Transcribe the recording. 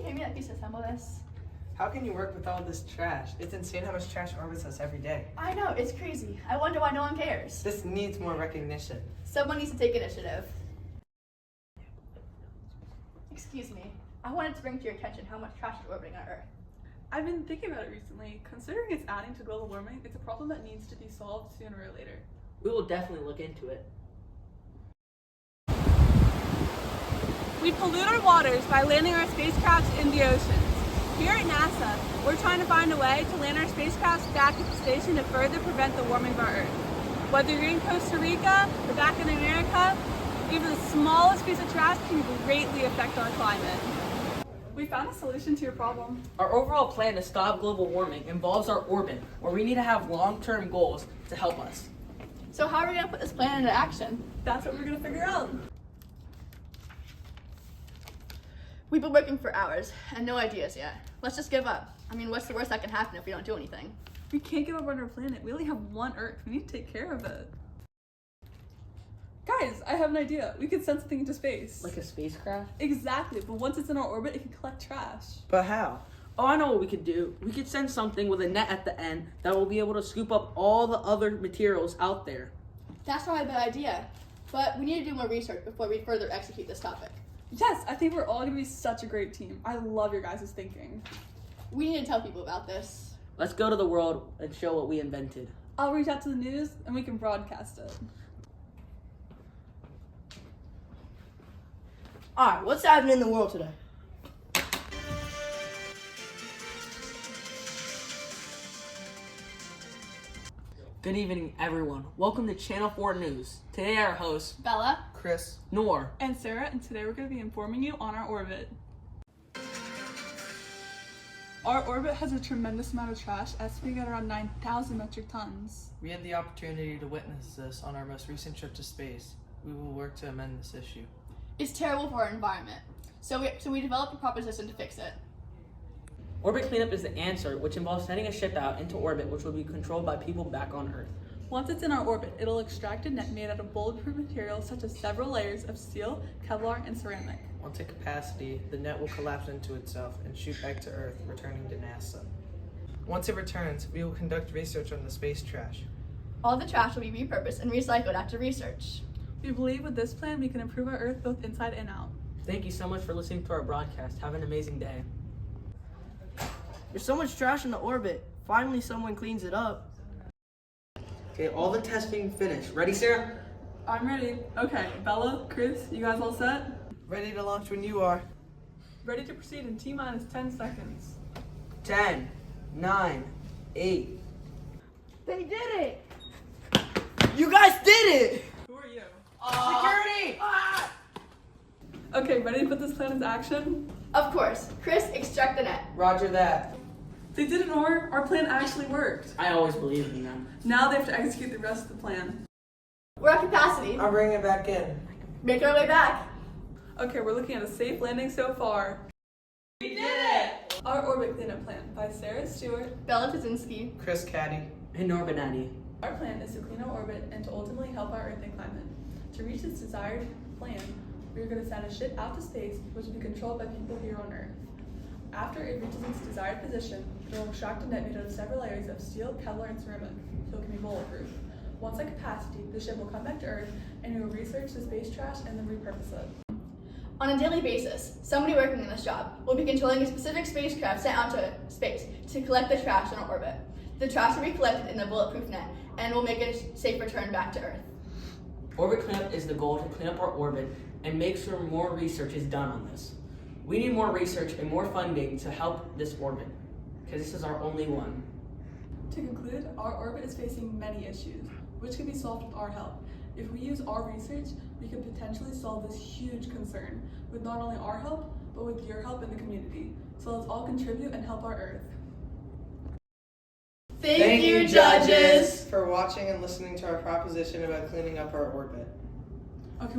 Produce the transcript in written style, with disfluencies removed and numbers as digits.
maybe I can disassemble this. How can you work with all this trash? It's insane how much trash orbits us every day. I know, it's crazy. I wonder why no one cares. This needs more recognition. Someone needs to take initiative. Excuse me. I wanted to bring to your attention how much trash is orbiting our Earth. I've been thinking about it recently. Considering it's adding to global warming, it's a problem that needs to be solved sooner or later. We will definitely look into it. We pollute our waters by landing our spacecrafts in the oceans. Here at NASA, we're trying to find a way to land our spacecrafts back at the station to further prevent the warming of our Earth. Whether you're in Costa Rica or back in America, even the smallest piece of trash can greatly affect our climate. We found a solution to your problem. Our overall plan to stop global warming involves our orbit, where we need to have long-term goals to help us. So how are we going to put this plan into action? That's what we're going to figure out. We've been working for hours and no ideas yet. Let's just give up. I mean, what's the worst that can happen if we don't do anything? We can't give up on our planet. We only have one Earth. We need to take care of it. Guys, I have an idea. We could send something into space. Like a spacecraft? Exactly, but once it's in our orbit, it can collect trash. But how? Oh, I know what we could do. We could send something with a net at the end that will be able to scoop up all the other materials out there. That's not a bad idea, but we need to do more research before we further execute this topic. Yes, I think we're all going to be such a great team. I love your guys' thinking. We need to tell people about this. Let's go to the world and show what we invented. I'll reach out to the news and we can broadcast it. Alright, what's happening in the world today? Good evening, everyone. Welcome to Channel 4 News. Today our hosts, Bella? Chris? Noor. And Sarah, and today we're going to be informing you on our orbit. Our orbit has a tremendous amount of trash, estimated at around 9,000 metric tons. We had the opportunity to witness this on our most recent trip to space. We will work to amend this issue. It's terrible for our environment. So we developed a proposition to fix it. Orbit cleanup is the answer, which involves sending a ship out into orbit, which will be controlled by people back on Earth. Once it's in our orbit, it'll extract a net made out of bulletproof materials such as several layers of steel, Kevlar, and ceramic. Once at capacity, the net will collapse into itself and shoot back to Earth, returning to NASA. Once it returns, we will conduct research on the space trash. All the trash will be repurposed and recycled after research. We believe with this plan, we can improve our Earth both inside and out. Thank you so much for listening to our broadcast. Have an amazing day. There's so much trash in the orbit. Finally, someone cleans it up. Okay, all the testing finished. Ready, Sarah? I'm ready. Okay, Bella, Chris, you guys all set? Ready to launch when you are. Ready to proceed in T-minus 10 seconds. 10, 9, 8. They did it! You guys did it! Who are you? Security! Okay, ready to put this plan into action? Of course. Chris, extract the net. Roger that. They didn't, or our plan actually worked. I always believed in them. Now they have to execute the rest of the plan. We're at capacity. I'm bringing it back in. Make our way back. Okay, we're looking at a safe landing so far. We did it! Our orbit cleanup plan by Sarah Stewart. Bella Tuzinski. Chris Caddy. And Noor Benani. Our plan is to clean our orbit and to ultimately help our Earth and climate. To reach this desired plan, we are going to send a ship out to space, which will be controlled by people here on Earth. After it reaches its desired position, it will extract a net made out of several layers of steel, Kevlar, and ceramic, so it can be bulletproof. Once at capacity, the ship will come back to Earth and we will research the space trash and then repurpose it. On a daily basis, somebody working in this job will be controlling a specific spacecraft sent out to space to collect the trash in our orbit. The trash will be collected in the bulletproof net and will make a safe return back to Earth. Orbit cleanup is the goal to clean up our orbit and make sure more research is done on this. We need more research and more funding to help this orbit, because this is our only one. To conclude, our orbit is facing many issues, which can be solved with our help. If we use our research, we could potentially solve this huge concern with not only our help, but with your help in the community. So let's all contribute and help our Earth. Thank you, judges! for watching and listening to our proposition about cleaning up our orbit. Okay.